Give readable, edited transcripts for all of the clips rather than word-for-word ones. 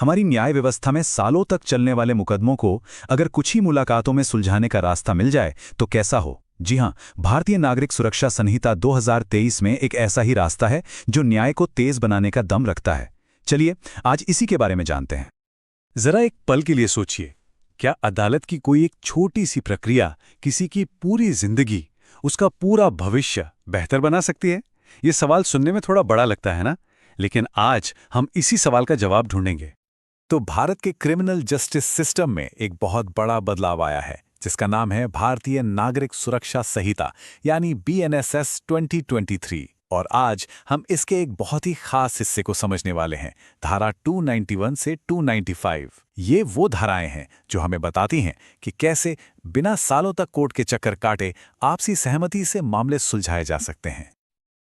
हमारी न्याय व्यवस्था में सालों तक चलने वाले मुकदमों को अगर कुछ ही मुलाकातों में सुलझाने का रास्ता मिल जाए तो कैसा हो। जी हां, भारतीय नागरिक सुरक्षा संहिता 2023 में एक ऐसा ही रास्ता है जो न्याय को तेज बनाने का दम रखता है। चलिए आज इसी के बारे में जानते हैं। जरा एक पल के लिए सोचिए, क्या अदालत की कोई एक छोटी सी प्रक्रिया किसी की पूरी जिंदगी, उसका पूरा भविष्य बेहतर बना सकती है? ये सवाल सुनने में थोड़ा बड़ा लगता है ना, लेकिन आज हम इसी सवाल का जवाब ढूंढेंगे। तो भारत के क्रिमिनल जस्टिस सिस्टम में एक बहुत बड़ा बदलाव आया है, जिसका नाम है भारतीय नागरिक सुरक्षा संहिता यानी BNSS 2023। और आज हम इसके एक बहुत ही खास हिस्से को समझने वाले हैं, धारा 291 से 295। ये वो धाराएं हैं जो हमें बताती हैं कि कैसे बिना सालों तक कोर्ट के चक्कर काटे आपसी सहमति से मामले सुलझाए जा सकते हैं।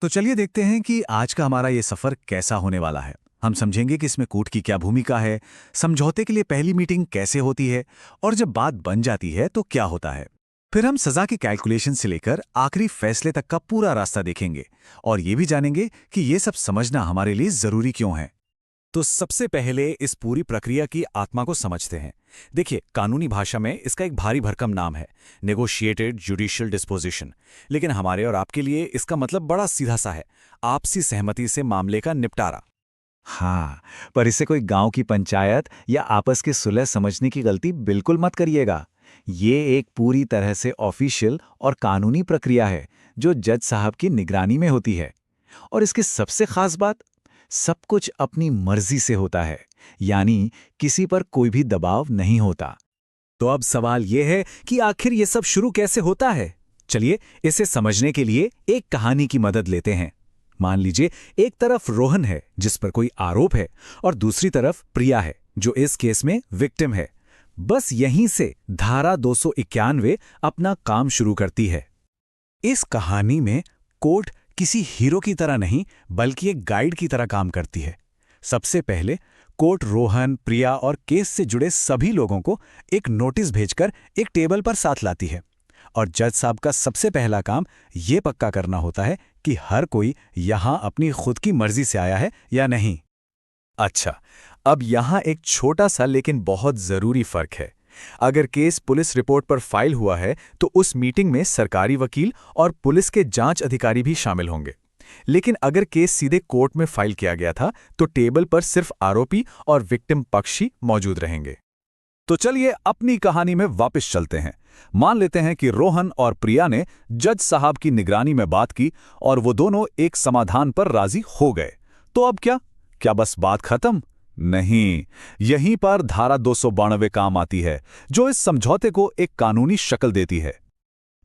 तो चलिए देखते हैं कि आज का हमारा ये सफर कैसा होने वाला है। हम समझेंगे कि इसमें कोर्ट की क्या भूमिका है, समझौते के लिए पहली मीटिंग कैसे होती है और जब बात बन जाती है तो क्या होता है। फिर हम सजा की कैलकुलेशन से लेकर आखिरी फैसले तक का पूरा रास्ता देखेंगे और ये भी जानेंगे कि ये सब समझना हमारे लिए जरूरी क्यों है। तो सबसे पहले इस पूरी प्रक्रिया की आत्मा को समझते हैं। देखिए, कानूनी भाषा में इसका एक भारी भरकम नाम है, नेगोशिएटेड जुडिशियल डिस्पोजिशन। लेकिन हमारे और आपके लिए इसका मतलब बड़ा सीधा सा है, आपसी सहमति से मामले का निपटारा। हाँ, पर इसे कोई गांव की पंचायत या आपस के सुलह समझने की गलती बिल्कुल मत करिएगा। ये एक पूरी तरह से ऑफिशियल और कानूनी प्रक्रिया है जो जज साहब की निगरानी में होती है। और इसकी सबसे खास बात, सब कुछ अपनी मर्जी से होता है, यानी किसी पर कोई भी दबाव नहीं होता। तो अब सवाल यह है कि आखिर ये सब शुरू कैसे होता है। चलिए इसे समझने के लिए एक कहानी की मदद लेते हैं। मान लीजिए एक तरफ रोहन है जिस पर कोई आरोप है और दूसरी तरफ प्रिया है जो इस केस में विक्टिम है। बस यहीं से धारा 291 अपना काम शुरू करती है। इस कहानी में कोर्ट किसी हीरो की तरह नहीं बल्कि एक गाइड की तरह काम करती है। सबसे पहले कोर्ट रोहन, प्रिया और केस से जुड़े सभी लोगों को एक नोटिस भेजकर एक टेबल पर साथ लाती है और जज साहब का सबसे पहला काम ये पक्का करना होता है कि हर कोई यहां अपनी खुद की मर्जी से आया है या नहीं। अच्छा, अब यहां एक छोटा सा लेकिन बहुत जरूरी फर्क है। अगर केस पुलिस रिपोर्ट पर फाइल हुआ है तो उस मीटिंग में सरकारी वकील और पुलिस के जांच अधिकारी भी शामिल होंगे। लेकिन अगर केस सीधे कोर्ट में फाइल किया गया था तो टेबल पर सिर्फ आरोपी और विक्टिम पक्ष ही मौजूद रहेंगे। तो चलिए अपनी कहानी में वापस चलते हैं। मान लेते हैं कि रोहन और प्रिया ने जज साहब की निगरानी में बात की और वो दोनों एक समाधान पर राजी हो गए। तो अब क्या बस बात खत्म? नहीं, यहीं पर धारा 292 काम आती है जो इस समझौते को एक कानूनी शक्ल देती है।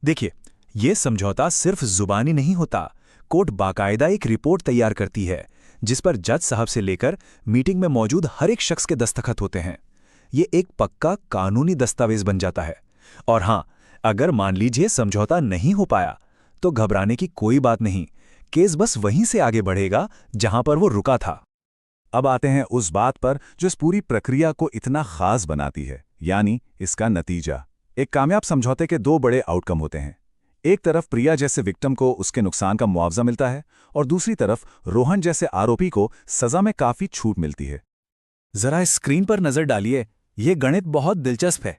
देखिए, ये समझौता सिर्फ जुबानी नहीं होता। कोर्ट बाकायदा एक रिपोर्ट तैयार करती है जिस पर जज साहब से लेकर मीटिंग में मौजूद हर एक शख्स के दस्तखत होते हैं। ये एक पक्का कानूनी दस्तावेज बन जाता है। और हां, अगर मान लीजिए समझौता नहीं हो पाया तो घबराने की कोई बात नहीं, केस बस वहीं से आगे बढ़ेगा जहां पर वो रुका था। अब आते हैं उस बात पर जो इस पूरी प्रक्रिया को इतना खास बनाती है, यानी इसका नतीजा। एक कामयाब समझौते के दो बड़े आउटकम होते हैं। एक तरफ प्रिया जैसे विक्टिम को उसके नुकसान का मुआवजा मिलता है और दूसरी तरफ रोहन जैसे आरोपी को सजा में काफी छूट मिलती है। जरा स्क्रीन पर नजर डालिए, ये गणित बहुत दिलचस्प है।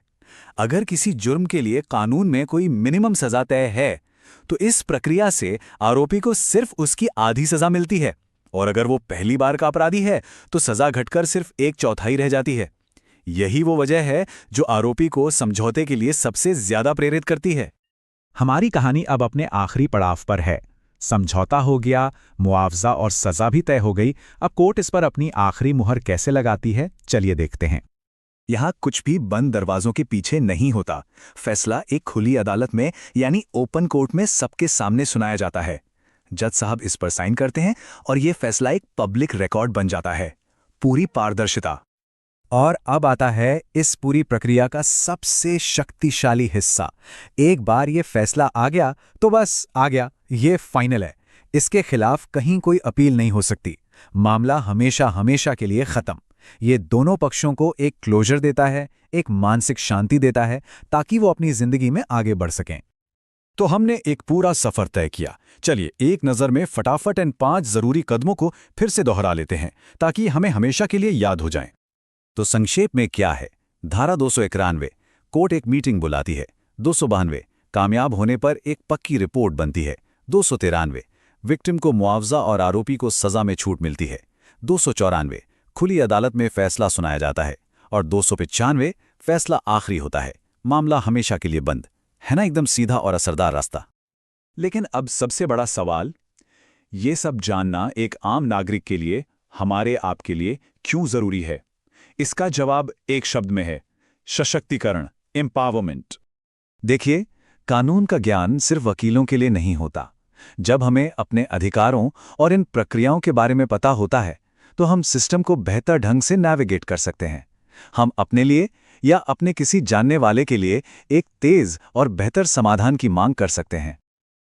अगर किसी जुर्म के लिए कानून में कोई मिनिमम सजा तय है तो इस प्रक्रिया से आरोपी को सिर्फ उसकी आधी सजा मिलती है, और अगर वो पहली बार का अपराधी है तो सजा घटकर सिर्फ 1/4 रह जाती है। यही वो वजह है जो आरोपी को समझौते के लिए सबसे ज्यादा प्रेरित करती है। हमारी कहानी अब अपने आखिरी पड़ाव पर है। समझौता हो गया, मुआवजा और सजा भी तय हो गई। अब कोर्ट इस पर अपनी आखिरी मुहर कैसे लगाती है, चलिए देखते हैं। यहां कुछ भी बंद दरवाजों के पीछे नहीं होता। फैसला एक खुली अदालत में यानी ओपन कोर्ट में सबके सामने सुनाया जाता है। जज साहब इस पर साइन करते हैं और यह फैसला एक पब्लिक रिकॉर्ड बन जाता है। पूरी पारदर्शिता। और अब आता है इस पूरी प्रक्रिया का सबसे शक्तिशाली हिस्सा। एक बार ये फैसला आ गया तो बस आ गया, ये फाइनल है। इसके खिलाफ कहीं कोई अपील नहीं हो सकती। मामला हमेशा हमेशा के लिए खत्म। ये दोनों पक्षों को एक क्लोजर देता है, एक मानसिक शांति देता है ताकि वो अपनी जिंदगी में आगे बढ़ सकें। तो हमने एक पूरा सफर तय किया। चलिए एक नज़र में फटाफट इन 5 जरूरी कदमों को फिर से दोहरा लेते हैं ताकि हमें हमेशा के लिए याद हो जाएं। तो संक्षेप में क्या है? धारा 291, कोर्ट एक मीटिंग बुलाती है। 292, कामयाब होने पर एक पक्की रिपोर्ट बनती है। 293, विक्टिम को मुआवजा और आरोपी को सजा में छूट मिलती है। 294, खुली अदालत में फैसला सुनाया जाता है। और 295, फैसला आखिरी होता है, मामला हमेशा के लिए बंद। है ना एकदम सीधा और असरदार रास्ता? लेकिन अब सबसे बड़ा सवाल, ये सब जानना एक आम नागरिक के लिए, हमारे आपके लिए क्यों जरूरी है? इसका जवाब एक शब्द में है, सशक्तिकरण, एम्पावरमेंट। देखिए, कानून का ज्ञान सिर्फ वकीलों के लिए नहीं होता। जब हमें अपने अधिकारों और इन प्रक्रियाओं के बारे में पता होता है, तो हम सिस्टम को बेहतर ढंग से नेविगेट कर सकते हैं। हम अपने लिए या अपने किसी जानने वाले के लिए एक तेज और बेहतर समाधान की मांग कर सकते हैं।